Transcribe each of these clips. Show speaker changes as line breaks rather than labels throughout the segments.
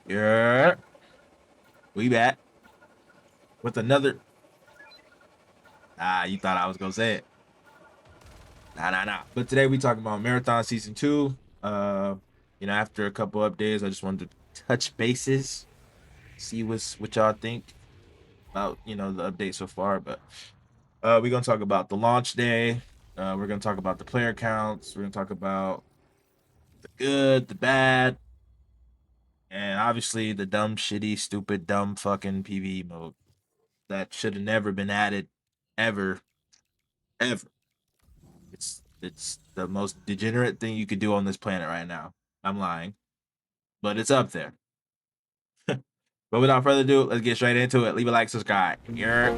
Yeah, we back with another. You thought I was gonna say it? Nah. But today we talking about Marathon Season 2. After a couple updates, I just wanted to touch bases, see what y'all think about the update so far. But we're gonna talk about the launch day. We're gonna talk about the player counts. We're gonna talk about the good, the bad, and obviously the dumb, shitty, stupid, dumb, fucking PvE mode that should have never been added, ever, ever. It's the most degenerate thing you could do on this planet right now. I'm lying, but it's up there. But without further ado, let's get straight into it. Leave a like, subscribe. Yeah.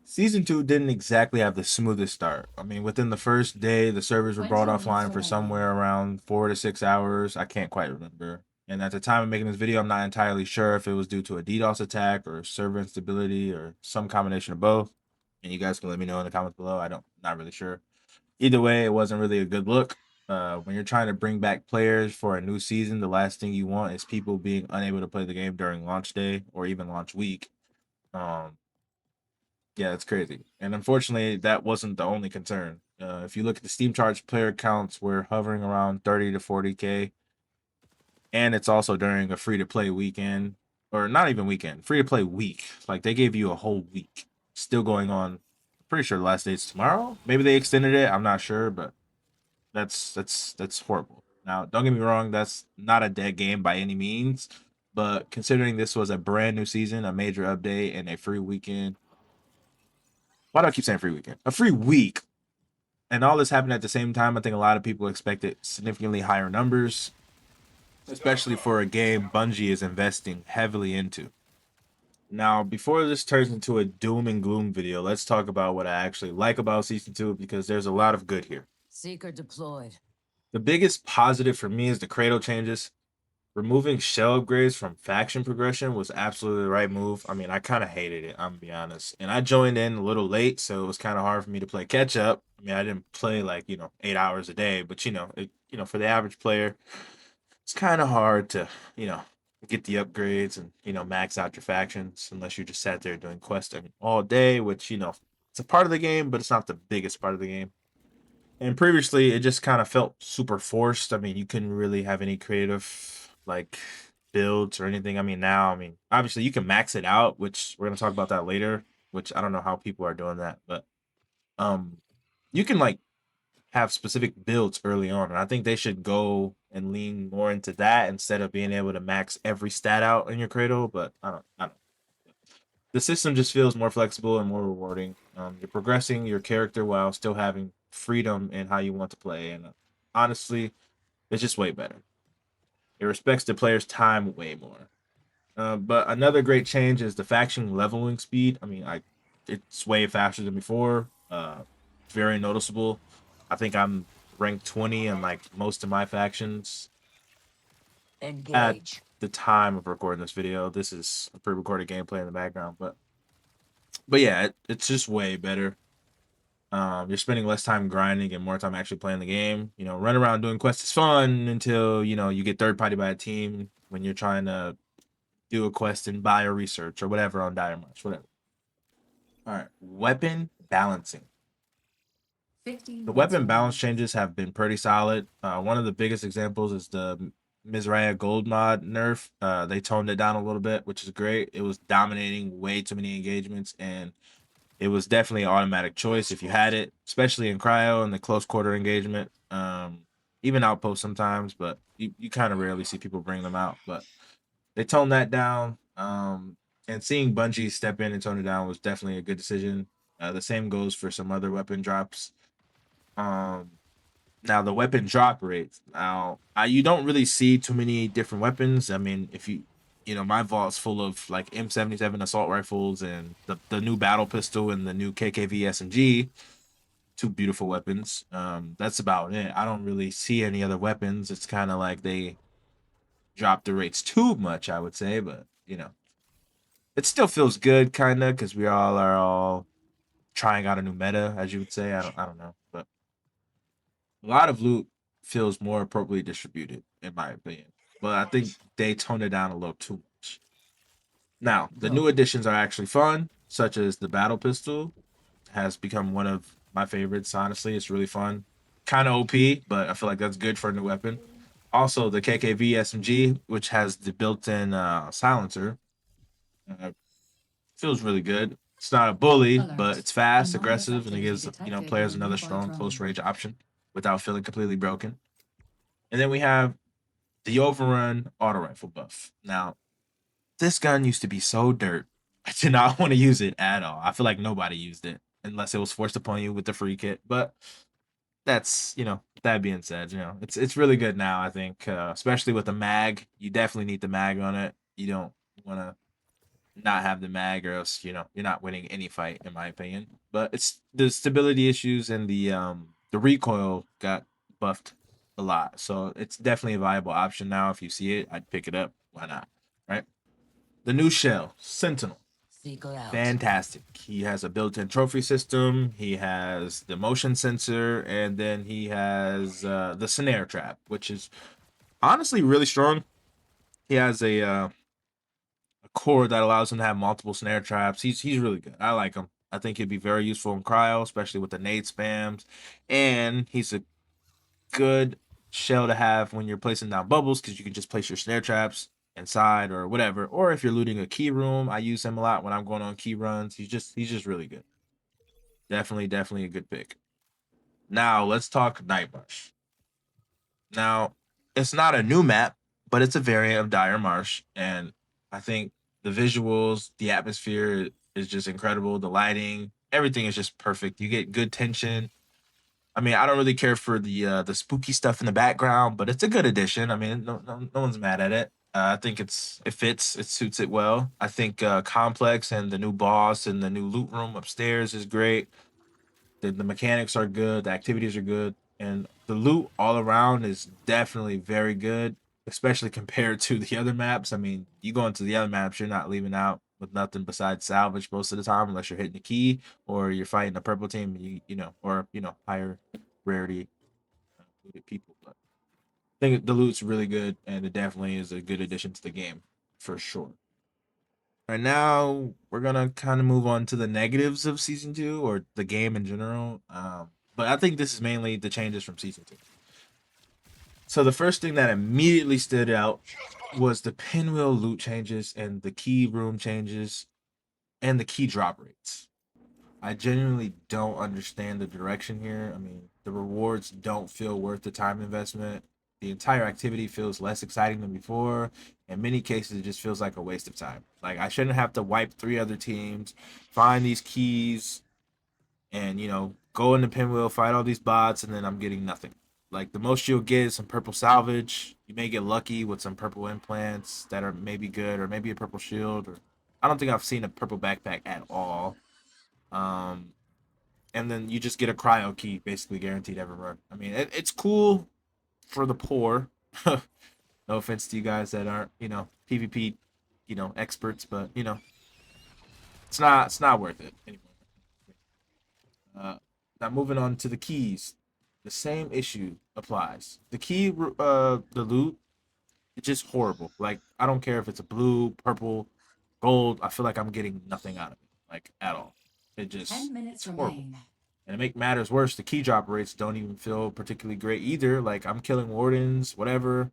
Season 2 didn't exactly have the smoothest start. I mean, within the first day, the servers were brought offline for somewhere around 4 to 6 hours. I can't quite remember. And at the time of making this video, I'm not entirely sure if it was due to a DDoS attack or server instability or some combination of both. And you guys can let me know in the comments below. Not really sure. Either way, it wasn't really a good look. When you're trying to bring back players for a new season, the last thing you want is people being unable to play the game during launch day or even launch week. Yeah, it's crazy. And unfortunately, that wasn't the only concern. If you look at the Steam charts, player counts were hovering around 30 to 40K. And it's also during a free-to-play weekend. Or not even weekend, free-to-play week. Like, they gave you a whole week. Still going on. I'm pretty sure the last date's tomorrow. Maybe they extended it. I'm not sure, but that's horrible. Now, don't get me wrong. That's not a dead game by any means. But considering this was a brand new season, a major update, and a free weekend, why do I keep saying free weekend? A free week. And all this happened at the same time. I think a lot of people expected significantly higher numbers, especially for a game Bungie is investing heavily into. Now, before this turns into a doom and gloom video, let's talk about what I actually like about Season 2, because there's a lot of good here.
Seeker deployed.
The biggest positive for me is the cradle changes. Removing shell upgrades from faction progression was absolutely the right move. I mean, I kind of hated it, I'm gonna be honest. And I joined in a little late, so it was kind of hard for me to play catch up. I mean, I didn't play like, 8 hours a day, but for the average player, it's kind of hard to, get the upgrades and, max out your factions unless you just sat there doing quests all day, which, it's a part of the game, but it's not the biggest part of the game. And previously, it just kind of felt super forced. I mean, you couldn't really have any creative like builds or anything. I mean, obviously you can max it out, which we're gonna talk about that later. Which I don't know how people are doing that, but um, you can like have specific builds early on, and I think they should go and lean more into that instead of being able to max every stat out in your cradle. But I don't. The system just feels more flexible and more rewarding. You're progressing your character while still having freedom in how you want to play, and honestly, it's just way better. It respects the player's time way more. But another great change is the faction leveling speed. I mean, it's way faster than before. Very noticeable. I think I'm ranked 20 in like most of my factions at
Engage.
the time of recording this video. This is a pre-recorded gameplay in the background, but yeah, it's just way better. You're spending less time grinding and more time actually playing the game. Run around doing quests is fun until you get third party by a team when you're trying to do a quest in bio research or whatever on Night Marsh, whatever. All right, weapon balancing. The weapon balance changes have been pretty solid. One of the biggest examples is the Mizraya Gold mod nerf. They toned it down a little bit, which is great. It was dominating way too many engagements, and it was definitely an automatic choice if you had it, especially in cryo and the close quarter engagement. Even outpost sometimes, but you kind of rarely see people bring them out. But they toned that down. And seeing Bungie step in and tone it down was definitely a good decision. The same goes for some other weapon drops. Now the weapon drop rates. Now you don't really see too many different weapons. I mean, if my vault's full of like M77 assault rifles and the new battle pistol and the new KKV SMG, two beautiful weapons. That's about it. I don't really see any other weapons. It's kind of like they dropped the rates too much, I would say, but it still feels good, kind of, because we all are all trying out a new meta, as you would say. I don't know, but a lot of loot feels more appropriately distributed, in my opinion. But I think they toned it down a little too much. Now, the new additions are actually fun, such as the battle pistol has become one of my favorites. Honestly, it's really fun. Kind of OP, but I feel like that's good for a new weapon. Also, the KKV SMG, which has the built-in silencer, uh, feels really good. It's not a bully, but it's fast, aggressive, and it gives players another strong close range option without feeling completely broken. And then we have the overrun auto rifle buff. Now, this gun used to be so dirt. I did not want to use it at all. I feel like nobody used it unless it was forced upon you with the free kit. But that's that being said, it's really good now. I think, especially with the mag, you definitely need the mag on it. You don't want to not have the mag, or else you're not winning any fight, in my opinion. But it's the stability issues and the recoil got buffed a lot, so it's definitely a viable option now. If you see it, I'd pick it up. Why not, right? The new shell, Sentinel. Fantastic. He has a built-in trophy system. He has the motion sensor, and then he has the snare trap, which is honestly really strong. He has a core that allows him to have multiple snare traps. He's really good. I like him. I think he'd be very useful in cryo, especially with the nade spams. And he's a good shell to have when you're placing down bubbles, because you can just place your snare traps inside or whatever. Or if you're looting a key room, I use him a lot when I'm going on key runs. He's just really good. Definitely a good pick. Now let's talk Night Marsh. Now, it's not a new map, but it's a variant of Dire Marsh, and I think the visuals, the atmosphere is just incredible. The lighting, everything is just perfect. You get good tension. I mean, I don't really care for the spooky stuff in the background, but it's a good addition. I mean, no one's mad at it. I think it fits, it suits it well. I think Complex and the new boss and the new loot room upstairs is great. The mechanics are good, the activities are good, and the loot all around is definitely very good, especially compared to the other maps. I mean, you go into the other maps, you're not leaving out with nothing besides salvage most of the time, unless you're hitting the key or you're fighting a purple team, or higher rarity people. But I think the loot's really good, and it definitely is a good addition to the game for sure. Right now, we're gonna kind of move on to the negatives of season two, or the game in general. But I think this is mainly the changes from season two. So the first thing that immediately stood out was the pinwheel loot changes and the key room changes and the key drop rates. I genuinely don't understand the direction here. I mean, the rewards don't feel worth the time investment. The entire activity feels less exciting than before. In many cases, it just feels like a waste of time. Like, I shouldn't have to wipe three other teams, find these keys, and go in the pinwheel, fight all these bots, and then I'm getting nothing. Like, the most you'll get is some purple salvage. You may get lucky with some purple implants that are maybe good, or maybe a purple shield. Or I don't think I've seen a purple backpack at all. Um, and then you just get a cryo key, basically guaranteed every run. I mean, it's cool for the poor. No offense to you guys that aren't, PvP, experts, but it's not worth it anymore. Now moving on to the keys, the same issue applies. The key, the loot, it's just horrible. Like, I don't care if it's a blue, purple, gold. I feel like I'm getting nothing out of it, like, at all. It's horrible. And to make matters worse, the key drop rates don't even feel particularly great either. Like, I'm killing wardens, whatever.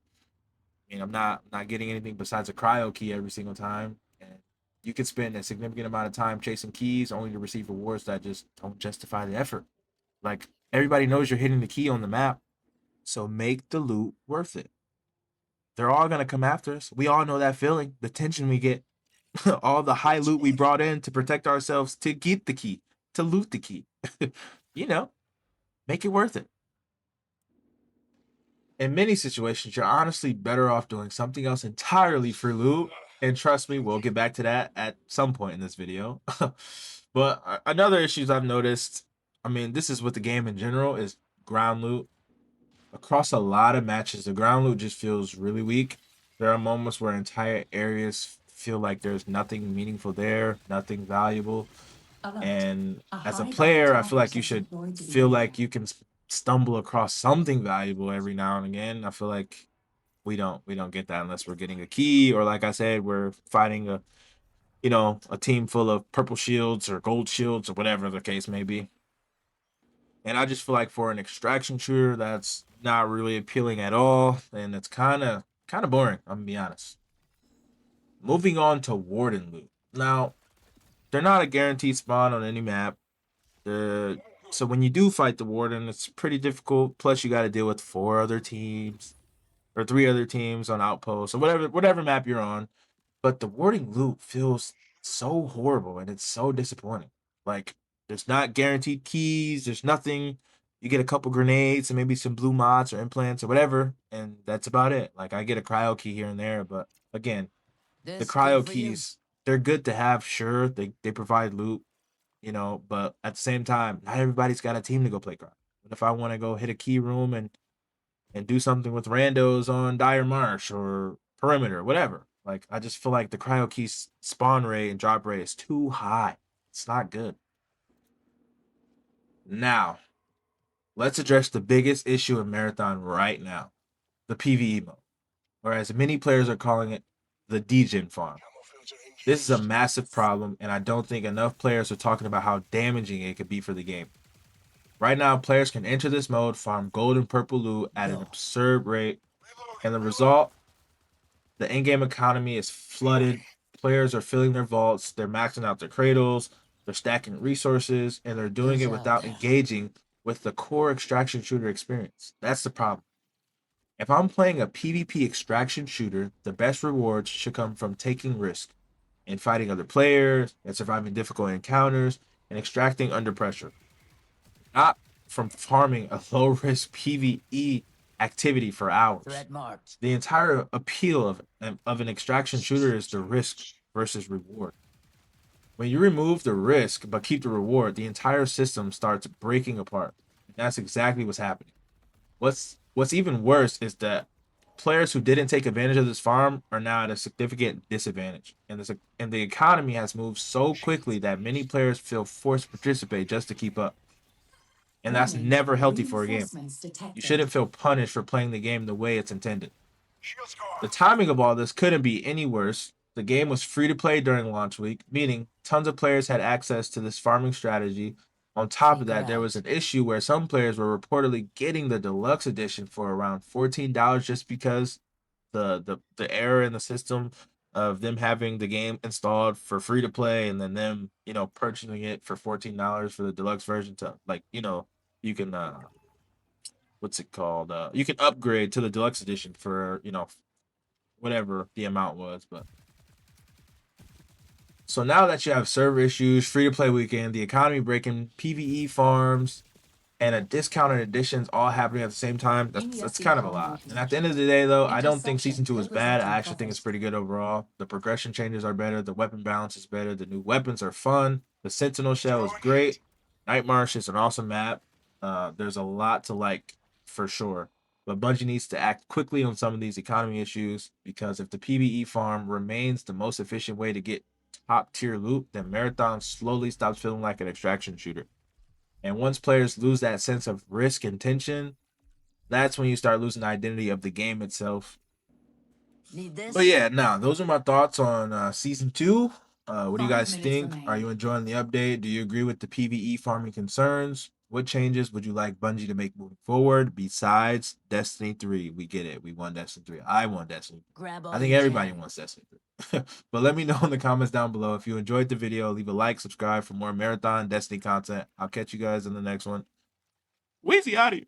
I mean, I'm not getting anything besides a cryo key every single time. And you could spend a significant amount of time chasing keys only to receive rewards that just don't justify the effort. Like, everybody knows you're hitting the key on the map, so make the loot worth it. They're all gonna come after us. We all know that feeling, the tension we get, all the high loot we brought in to protect ourselves, to get the key, to loot the key. you know, make it worth it. In many situations, you're honestly better off doing something else entirely for loot. And trust me, we'll get back to that at some point in this video. But another issues I've noticed, I mean, this is with the game in general, is ground loot. Across a lot of matches, the ground loot just feels really weak. There are moments where entire areas feel like there's nothing meaningful there, nothing valuable. And as a player, I feel like you should feel like you can stumble across something valuable every now and again. I feel like we don't get that unless we're getting a key, or like I said, we're fighting a team full of purple shields or gold shields or whatever the case may be. And I just feel like for an extraction shooter, that's not really appealing at all, and it's kind of boring. I'm gonna be honest. Moving on to Warden loot. Now, they're not a guaranteed spawn on any map. The So when you do fight the Warden, it's pretty difficult. Plus, you got to deal with 4 other teams or 3 other teams on outposts or whatever map you're on. But the Warden loot feels so horrible and it's so disappointing. Like, there's not guaranteed keys. There's nothing. You get a couple grenades and maybe some blue mods or implants or whatever, and that's about it. Like, I get a cryo key here and there, but again, the
This good
cryo
for you?
keys, they're good to have, sure. They provide loot, but at the same time, not everybody's got a team to go play cryo. But if I want to go hit a key room and do something with randos on Night Marsh or perimeter, whatever, like, I just feel like the cryo key spawn rate and drop rate is too high. It's not good. Now, let's address the biggest issue in Marathon right now, the PvE mode, or as many players are calling it, the Degen Farm. This is a massive problem, and I don't think enough players are talking about how damaging it could be for the game. Right now, players can enter this mode, farm gold and purple loot at an absurd rate, and the result, the in-game economy is flooded. Players are filling their vaults, they're maxing out their cradles, they're stacking resources, and they're doing
Who's
it
out
without
there?
engaging with the core extraction shooter experience. That's the problem. If I'm playing a PvP extraction shooter, the best rewards should come from taking risk and fighting other players and surviving difficult encounters and extracting under pressure, not from farming a low risk PvE activity for hours.
Threat marked.
The entire appeal of an extraction shooter is the risk versus reward. When you remove the risk but keep the reward, the entire system starts breaking apart. And that's exactly what's happening. What's even worse is that players who didn't take advantage of this farm are now at a significant disadvantage, and the economy has moved so quickly that many players feel forced to participate just to keep up, and that's
Warning,
never healthy for a game.
reinforcements
You
detected.
shouldn't feel punished for playing the game the way it's intended. The timing of all this couldn't be any worse. The game was free to play during launch week, meaning tons of players had access to this farming strategy. On top of
Seeker
that, there was
out.
an issue where some players were reportedly getting the deluxe edition for around $14 just because the error in the system of them having the game installed for free to play and then them, purchasing it for $14 for the deluxe version to, like, you can what's it called? You can upgrade to the deluxe edition for, whatever the amount was. But so now that you have server issues, free to play weekend, the economy breaking, PVE farms, and a discounted editions all happening at the same time, that's
ESC
kind of a
con
lot. And
movement.
at the end of the day, though, I don't think
Interception
season 2 is bad. I
representing
actually think it's
profit.
pretty good overall. The progression changes are better, the weapon balance is better, the new weapons are fun, the Sentinel shell is great. Night Marsh is an awesome map. There's a lot to like for sure. But Bungie needs to act quickly on some of these economy issues, because if the PvE farm remains the most efficient way to get top tier loot, then Marathon slowly stops feeling like an extraction shooter. And once players lose that sense of risk and tension, that's when you start losing the identity of the game itself.
Need
But
this?
yeah, now those are my thoughts on season 2. What do you
5
guys
minutes
think? Are
remain.
you enjoying the update? Do you agree with the PvE farming concerns? What changes would you like Bungie to make moving forward besides Destiny 3? We get it. We won Destiny 3. I won Destiny 3.
Grab
I
all
think
you
everybody
can.
wants Destiny 3. But let me know in the comments down below. If you enjoyed the video, leave a like, subscribe for more Marathon Destiny content. I'll catch you guys in the next one. Weezy out of here.